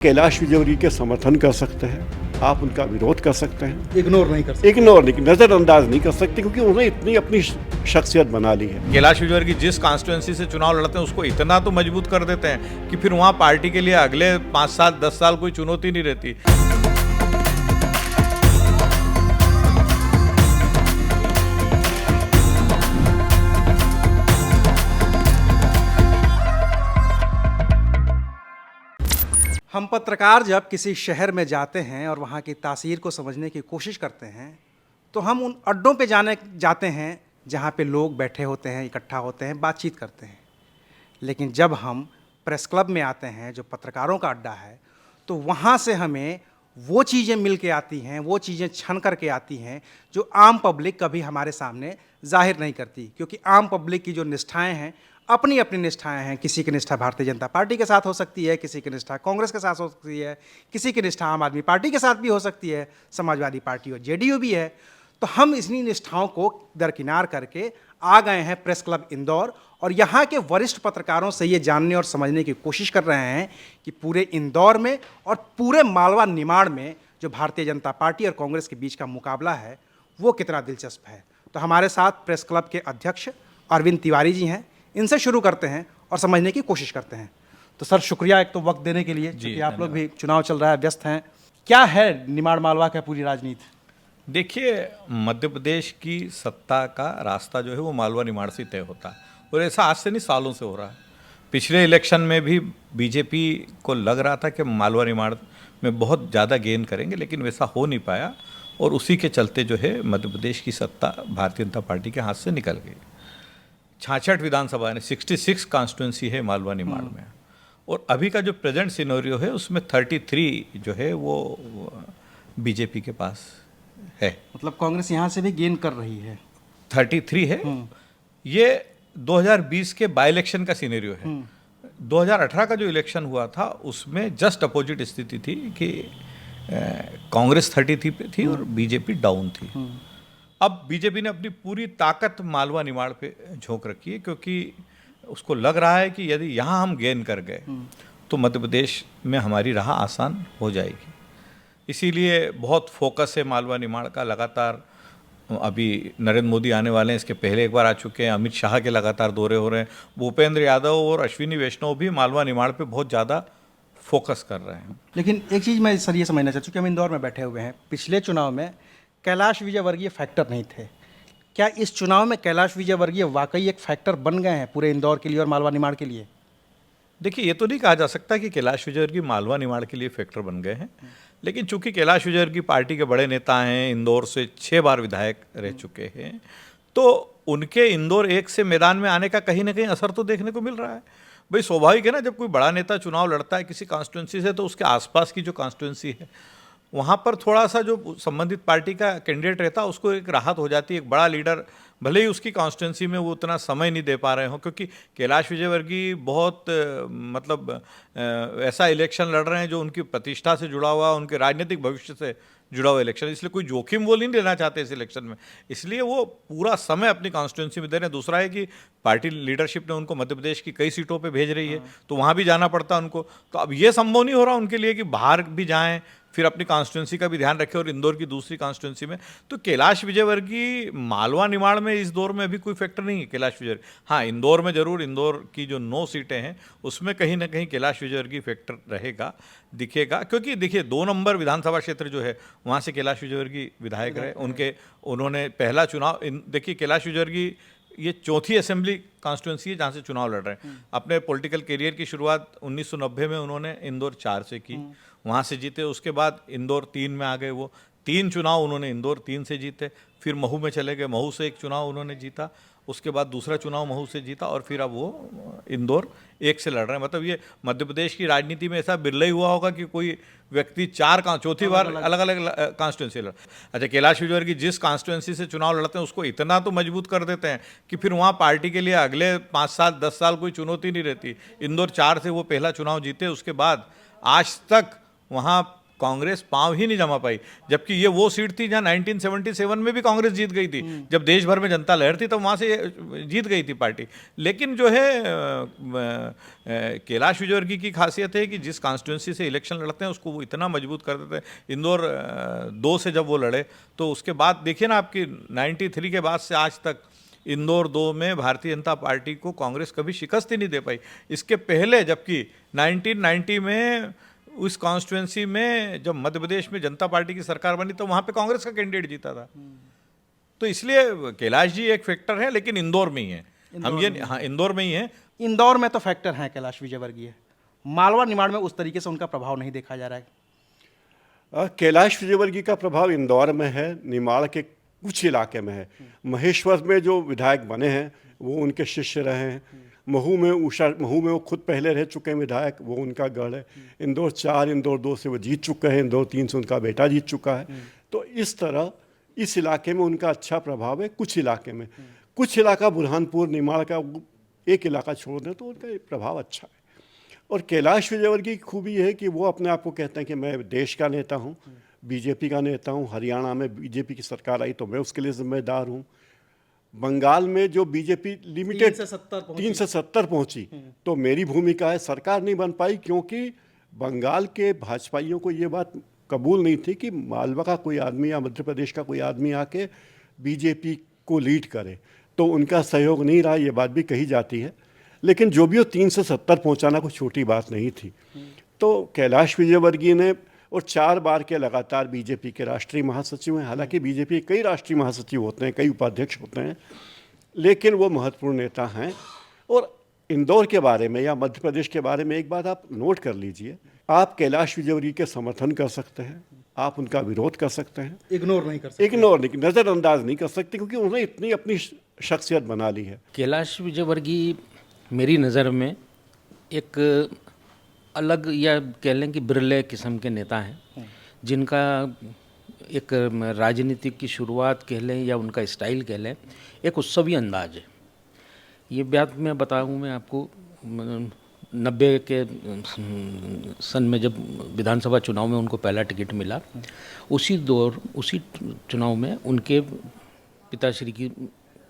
कैलाश विजयवर्गीय के समर्थन कर सकते हैं, आप उनका विरोध कर सकते हैं, इग्नोर नहीं कर सकते। इग्नोर नहीं, नजरअंदाज नहीं कर सकते, क्योंकि उन्होंने इतनी अपनी शख्सियत बना ली है। कैलाश विजयवर्गीय जिस कॉन्स्टिट्यूंसी से चुनाव लड़ते हैं उसको इतना तो मजबूत कर देते हैं कि फिर वहाँ पार्टी के लिए अगले 5 साल 10 साल कोई चुनौती नहीं रहती। हम पत्रकार जब किसी शहर में जाते हैं और वहाँ की तासीर को समझने की कोशिश करते हैं तो हम उन अड्डों पे जाते हैं जहाँ पे लोग बैठे होते हैं, इकट्ठा होते हैं, बातचीत करते हैं। लेकिन जब हम प्रेस क्लब में आते हैं, जो पत्रकारों का अड्डा है, तो वहाँ से हमें वो चीज़ें मिल के आती हैं, वो चीज़ें छन करके आती हैं जो आम पब्लिक कभी हमारे सामने जाहिर नहीं करती। क्योंकि आम पब्लिक की जो निष्ठाएँ हैं, अपनी अपनी निष्ठाएं हैं। किसी की निष्ठा भारतीय जनता पार्टी के साथ हो सकती है, किसी की निष्ठा कांग्रेस के साथ हो सकती है, किसी की निष्ठा आम आदमी पार्टी के साथ भी हो सकती है, समाजवादी पार्टी और जेडीयू भी है। तो हम इन्हीं निष्ठाओं को दरकिनार करके आ गए हैं प्रेस क्लब इंदौर और यहाँ के वरिष्ठ पत्रकारों से ये जानने और समझने की कोशिश कर रहे हैं कि पूरे इंदौर में और पूरे मालवा निमाड़ में जो भारतीय जनता पार्टी और कांग्रेस के बीच का मुकाबला है वो कितना दिलचस्प है। तो हमारे साथ प्रेस क्लब के अध्यक्ष अरविंद तिवारी जी हैं। इनसे शुरू करते हैं और समझने की कोशिश करते हैं। तो सर, शुक्रिया एक तो वक्त देने के लिए, क्योंकि आप लोग भी चुनाव चल रहा है, व्यस्त हैं। क्या है निमाड़ मालवा का पूरी राजनीति? देखिए, मध्य प्रदेश की सत्ता का रास्ता जो है वो मालवा निमाड़ से तय होता है और ऐसा आज से नहीं, सालों से हो रहा है। पिछले इलेक्शन में भी बीजेपी को लग रहा था कि मालवा निमाड़ में बहुत ज़्यादा गेन करेंगे, लेकिन वैसा हो नहीं पाया और उसी के चलते जो है मध्य प्रदेश की सत्ता भारतीय जनता पार्टी के हाथ से निकल गई। 66 विधानसभा यानी 66 कॉन्स्टिट्यूंसी है मालवा निमाड़ में और अभी का जो प्रेजेंट सिनेरियो है उसमें 33 जो है वो बीजेपी के पास है। मतलब कांग्रेस यहाँ से भी गेन कर रही है। 33 है। ये 2020 के बाई इलेक्शन का सिनेरियो है। 2018 का जो इलेक्शन हुआ था उसमें जस्ट अपोजिट स्थिति थी कि कांग्रेस 33 पे थी और बीजेपी डाउन थी। अब बीजेपी ने अपनी पूरी ताकत मालवा निमाड़ पे झोंक रखी है, क्योंकि उसको लग रहा है कि यदि यहाँ हम गेन कर गए तो मध्य प्रदेश में हमारी राह आसान हो जाएगी। इसीलिए बहुत फोकस है मालवा निमाड़ का। लगातार अभी नरेंद्र मोदी आने वाले हैं, इसके पहले एक बार आ चुके हैं। अमित शाह के लगातार दौरे हो रहे हैं। भूपेंद्र यादव और अश्विनी वैष्णव भी मालवा निमाड़ पे बहुत ज़्यादा फोकस कर रहे हैं। लेकिन एक चीज़ मैं सर ये समझना चाहता हूँ कि हम इंदौर में बैठे हुए हैं, पिछले चुनाव में कैलाश विजयवर्गीय फैक्टर नहीं थे। क्या इस चुनाव में कैलाश विजयवर्गीय वाकई एक फैक्टर बन गए हैं पूरे इंदौर के लिए और मालवा निमाड़ के लिए? देखिए, ये तो नहीं कहा जा सकता कि कैलाश विजयवर्गीय मालवा निमाड़ के लिए फैक्टर बन गए हैं, लेकिन चूंकि कैलाश विजयवर्गीय पार्टी के बड़े नेता हैं, इंदौर से 6 बार विधायक रह चुके हैं, तो उनके इंदौर 1 से मैदान में आने का कहीं ना कहीं असर तो देखने को मिल रहा है। भाई स्वाभाविक है ना, जब कोई बड़ा नेता चुनाव लड़ता है किसी कॉन्स्टिट्यूंसी से तो उसके आसपास की जो कॉन्स्टिट्यूंसी है वहाँ पर थोड़ा सा जो संबंधित पार्टी का कैंडिडेट रहता है उसको एक राहत हो जाती है। एक बड़ा लीडर भले ही उसकी कॉन्स्टिट्यूंसी में वो उतना समय नहीं दे पा रहे हो, क्योंकि कैलाश विजयवर्गीय बहुत मतलब ऐसा इलेक्शन लड़ रहे हैं जो उनकी प्रतिष्ठा से जुड़ा हुआ, उनके राजनीतिक भविष्य से जुड़ा हुआ इलेक्शन, इसलिए कोई जोखिम वो नहीं लेना चाहते इस इलेक्शन में, इसलिए वो पूरा समय अपनी कॉन्स्टिट्यूंसी में दे रहे हैं। दूसरा है कि पार्टी लीडरशिप ने उनको मध्य प्रदेश की कई सीटों पे भेज रही है, तो वहाँ भी जाना पड़ता है उनको। तो अब ये संभव नहीं हो रहा उनके लिए कि बाहर भी जाएँ, फिर अपनी कॉन्स्टिट्यूंसी का भी ध्यान रखें और इंदौर की दूसरी कॉन्स्टिट्यूंसी में। तो कैलाश विजयवर्गीय मालवा निमाड़ में इस दौर में अभी कोई फैक्टर नहीं है कैलाश विजयवर्गीय। हाँ, इंदौर में जरूर, इंदौर की जो 9 सीटें हैं उसमें कहीं ना कहीं कैलाश विजयवर्गीय फैक्टर रहेगा, दिखेगा। क्योंकि देखिए 2 नंबर विधानसभा क्षेत्र जो है वहाँ से कैलाश विजयवर्गीय विधायक रहे, उन्होंने पहला चुनाव, देखिए कैलाश विजयवर्गीय ये 4थी असेंबली कॉन्स्टिट्यूंसी है जहाँ से चुनाव लड़ रहे हैं। अपने पॉलिटिकल करियर की शुरुआत 1990 में उन्होंने इंदौर 4 से की, वहाँ से जीते। उसके बाद इंदौर 3 में आ गए, वो 3 चुनाव उन्होंने इंदौर 3 से जीते। फिर महू में चले गए, महू से एक चुनाव उन्होंने जीता, उसके बाद दूसरा चुनाव महू से जीता और फिर अब वो इंदौर 1 से लड़ रहे हैं। मतलब ये मध्य प्रदेश की राजनीति में ऐसा बिरला ही हुआ होगा कि कोई व्यक्ति 4 बार अलग अलग कॉन्स्टिट्यूंसी लड़। अच्छा, कैलाश विजयवर्गीय जिस कॉन्स्टिट्यूंसी से चुनाव लड़ते हैं उसको इतना तो मजबूत कर देते हैं कि फिर वहाँ पार्टी के लिए अगले 5 साल 10 साल कोई चुनौती नहीं रहती। इंदौर 4 से वो पहला चुनाव जीते, उसके बाद आज तक वहाँ कांग्रेस पांव ही नहीं जमा पाई, जबकि ये वो सीट थी जहां 1977 में भी कांग्रेस जीत गई थी, जब देश भर में जनता लहर थी, तब वहां से जीत गई थी पार्टी। लेकिन जो है कैलाश विजयवर्गीय की खासियत है कि जिस कॉन्स्टिट्यूंसी से इलेक्शन लड़ते हैं उसको वो इतना मजबूत कर देते हैं। इंदौर 2 से जब वो लड़े तो उसके बाद देखिए ना, आपकी 93 के बाद से आज तक इंदौर 2 में भारतीय जनता पार्टी को कांग्रेस कभी शिकस्त ही नहीं दे पाई। इसके पहले जबकि 1990 में उस कॉन्स्टिट्यूंसी में जब मध्य प्रदेश में जनता पार्टी की सरकार बनी तो वहाँ पे कांग्रेस का कैंडिडेट जीता था। तो इसलिए कैलाश जी एक फैक्टर है, लेकिन इंदौर में ही है। हम ये हाँ इंदौर में ही है। इंदौर में तो फैक्टर हैं कैलाश विजयवर्गीय, मालवा निमाड़ में उस तरीके से उनका प्रभाव नहीं देखा जा रहा है। कैलाश विजयवर्गीय का प्रभाव इंदौर में है, निमाड़ के कुछ इलाके में है। महेश्वर में जो विधायक बने हैं वो उनके शिष्य रहे हैं। महू में वो खुद पहले रह चुके हैं विधायक, वो उनका गढ़ है। इंदौर 4, इंदौर 2 से वो जीत चुके हैं, इंदौर 3 से उनका बेटा जीत चुका है। तो इस तरह इस इलाके में उनका अच्छा प्रभाव है। कुछ इलाके में, कुछ इलाका बुरहानपुर निमाड़ का एक इलाका छोड़ दें तो उनका प्रभाव अच्छा है। और कैलाश विजयवर्गीय की खूबी है कि वो अपने आप को कहते हैं कि मैं देश का नेता हूँ, बीजेपी का नेता हूँ। हरियाणा में बीजेपी की सरकार आई तो मैं उसके लिए जिम्मेदार हूँ। बंगाल में जो बीजेपी लिमिटेड 3 से 70 पहुंची तो मेरी भूमिका है। सरकार नहीं बन पाई क्योंकि बंगाल के भाजपाइयों को ये बात कबूल नहीं थी कि मालवा का कोई आदमी या मध्य प्रदेश का कोई आदमी आके बीजेपी को लीड करे, तो उनका सहयोग नहीं रहा, ये बात भी कही जाती है। लेकिन जो भी हो 3 से 70 पहुँचाना कोई छोटी बात नहीं थी। तो कैलाश विजयवर्गीय ने, और 4 बार के लगातार बीजेपी के राष्ट्रीय महासचिव हैं। हालांकि बीजेपी के कई राष्ट्रीय महासचिव होते हैं, कई उपाध्यक्ष होते हैं, लेकिन वो महत्वपूर्ण नेता हैं। और इंदौर के बारे में या मध्य प्रदेश के बारे में एक बात आप नोट कर लीजिए, आप कैलाश विजयवर्गीय के समर्थन कर सकते हैं, आप उनका विरोध कर सकते हैं, इग्नोर नहीं कर सकते, नज़रअंदाज नहीं कर सकते, क्योंकि उन्होंने इतनी अपनी शख्सियत बना ली है। कैलाश विजयवर्गीय मेरी नज़र में एक अलग, या कह लें कि बिरले किस्म के नेता हैं, जिनका एक राजनीति की शुरुआत कह लें या उनका स्टाइल कह लें, एक उत्सवी अंदाज है। ये बात मैं बताऊँ, मैं आपको 90 के सन में जब विधानसभा चुनाव में उनको पहला टिकट मिला, उसी चुनाव में उनके पिताश्री की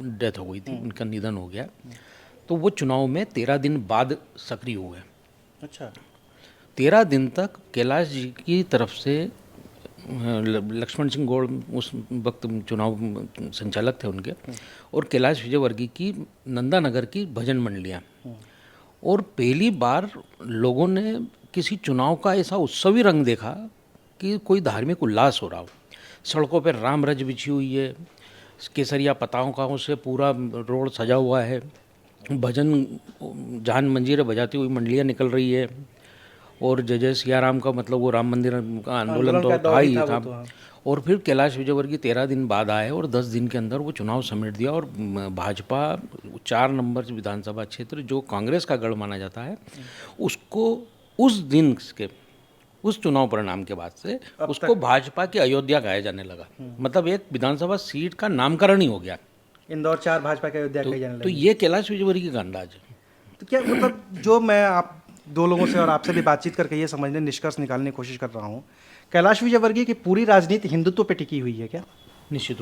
डेथ हो गई थी, उनका निधन हो गया। तो वो चुनाव में 13 दिन बाद सक्रिय हुए। अच्छा, 13 दिन तक कैलाश जी की तरफ से लक्ष्मण सिंह गौड़ उस वक्त चुनाव संचालक थे उनके, और कैलाश विजयवर्गीय की नंदानगर की भजन मंडलियाँ, और पहली बार लोगों ने किसी चुनाव का ऐसा उत्सवी रंग देखा कि कोई धार्मिक उल्लास हो रहा हो। सड़कों पर राम रज बिछी हुई है, केसरिया पताकों से पूरा रोड सजा हुआ है, भजन जान मंजीरें बजाती हुई मंडलियाँ निकल रही है, और जय जय सिया राम का मतलब वो राम मंदिर का आंदोलन तो था ही था। और फिर कैलाश विजयवर्गीय 13 दिन बाद आए और 10 दिन के अंदर वो चुनाव समेट दिया, और भाजपा 4 नंबर विधानसभा क्षेत्र जो कांग्रेस का गढ़ माना जाता है, उसको उस दिन के उस चुनाव परिणाम के बाद से उसको भाजपा की अयोध्या कहा जाने लगा। मतलब एक विधानसभा सीट का नामकरण ही हो गया, इंदौर 4 भाजपा की अयोध्या कही जाने लगी। तो ये कैलाश विजयवर्गीय का अंदाज है। तो क्या मतलब, जो मैं आप 2 लोगों से और आपसे भी बातचीत करके ये समझने, निष्कर्ष निकालने की कोशिश कर रहा हूँ, कैलाश विजयवर्गीय की पूरी राजनीति हिंदुत्व पे टिकी हुई है क्या? निश्चित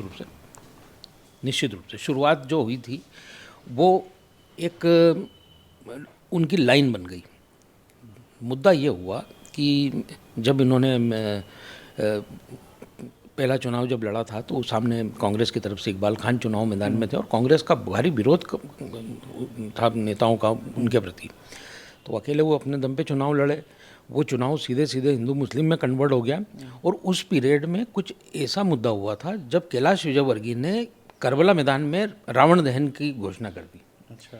रूप से शुरुआत जो हुई थी वो एक उनकी लाइन बन गई। मुद्दा ये हुआ कि जब इन्होंने पहला चुनाव जब लड़ा था तो सामने कांग्रेस की तरफ से इकबाल खान चुनाव मैदान में थे, और कांग्रेस का भारी विरोध था नेताओं का उनके प्रति। तो अकेले वो अपने दम पे चुनाव लड़े, वो चुनाव सीधे सीधे हिंदू मुस्लिम में कन्वर्ट हो गया। और उस पीरियड में कुछ ऐसा मुद्दा हुआ था जब कैलाश विजयवर्गीय ने करबला मैदान में रावण दहन की घोषणा कर दी। अच्छा,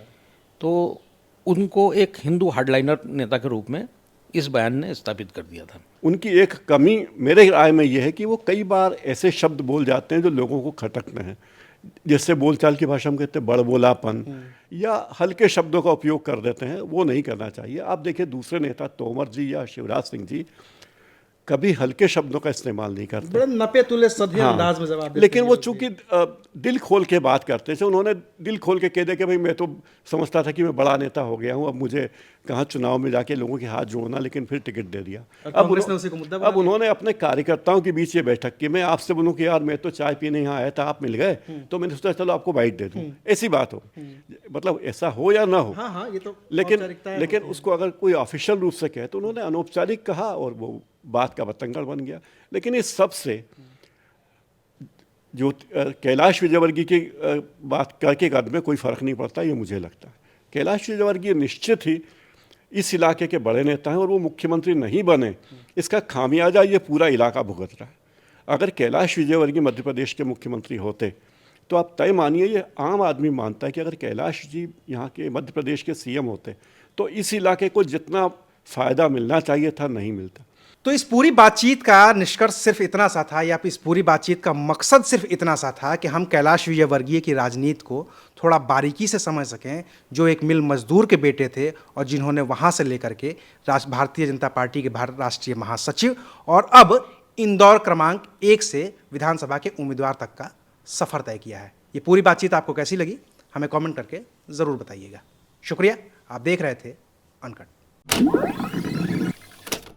तो उनको एक हिंदू हार्डलाइनर नेता के रूप में इस बयान ने स्थापित कर दिया था। उनकी एक कमी मेरे राय में यह है कि वो कई बार ऐसे शब्द बोल जाते हैं जो लोगों को खटकते हैं, जैसे बोलचाल की भाषा में कहते हैं बड़बोलापन, या हल्के शब्दों का उपयोग कर देते हैं, वो नहीं करना चाहिए। आप देखिए दूसरे नेता तोमर जी या शिवराज सिंह जी कभी हल्के शब्दों का इस्तेमाल नहीं करते। बड़े नपे तुले सधे हाँ, अंदाज में जवाब देते लेकिन हैं वो ये लोग। चूंकि दिल खोल के बात करते थे, उन्होंने दिल खोल के कह दिया कि भाई मैं तो समझता था कि मैं बड़ा नेता हो गया हूँ, अब मुझे कहाँ चुनाव में जाके लोगों के हाथ जोड़ना, लेकिन फिर टिकट दे दिया। और कांग्रेस ने उसी को मुद्दा बना अब उन्होंने अपने कार्यकर्ताओं के बीच ये बैठक की, मैं आपसे बोलूँ कि यार मैं तो चाय पीने यहाँ आया था, आप मिल गए, तो मैंने सोचा चलो आपको बाइट दे दूँ, ऐसी बात हो, मतलब ऐसा हो या ना हो। हाँ हाँ, ये तो लेकिन औपचारिकताएं लेकिन होती हैं। उसको अगर कोई ऑफिशियल रूप से कहे तो उन्होंने अनौपचारिक कहा और वो बात का बतंगड़ बन गया। लेकिन इस सब से जो कैलाश विजयवर्गीय की बात करके कद में कोई फर्क नहीं पड़ता, ये मुझे लगता है। कैलाश विजयवर्गीय निश्चित ही इस इलाके के बड़े नेता हैं और वो मुख्यमंत्री नहीं बने, इसका खामियाजा ये पूरा इलाका भुगत रहा है। अगर कैलाश विजयवर्गीय मध्य प्रदेश के मुख्यमंत्री होते तो आप तय मानिए, ये आम आदमी मानता है कि अगर कैलाश जी यहाँ के मध्य प्रदेश के सीएम होते तो इस इलाके को जितना फ़ायदा मिलना चाहिए था नहीं मिलता। तो इस पूरी बातचीत का निष्कर्ष सिर्फ इतना सा था, या इस पूरी बातचीत का मकसद सिर्फ इतना सा था कि हम कैलाश विजयवर्गीय की राजनीति को थोड़ा बारीकी से समझ सकें, जो एक मिल मजदूर के बेटे थे और जिन्होंने वहाँ से लेकर के भारतीय जनता पार्टी के राष्ट्रीय महासचिव और अब इंदौर क्रमांक 1 से विधानसभा के उम्मीदवार तक का सफ़र तय किया है। ये पूरी बातचीत आपको कैसी लगी, हमें कमेंट करके ज़रूर बताइएगा। शुक्रिया, आप देख रहे थे अनकट।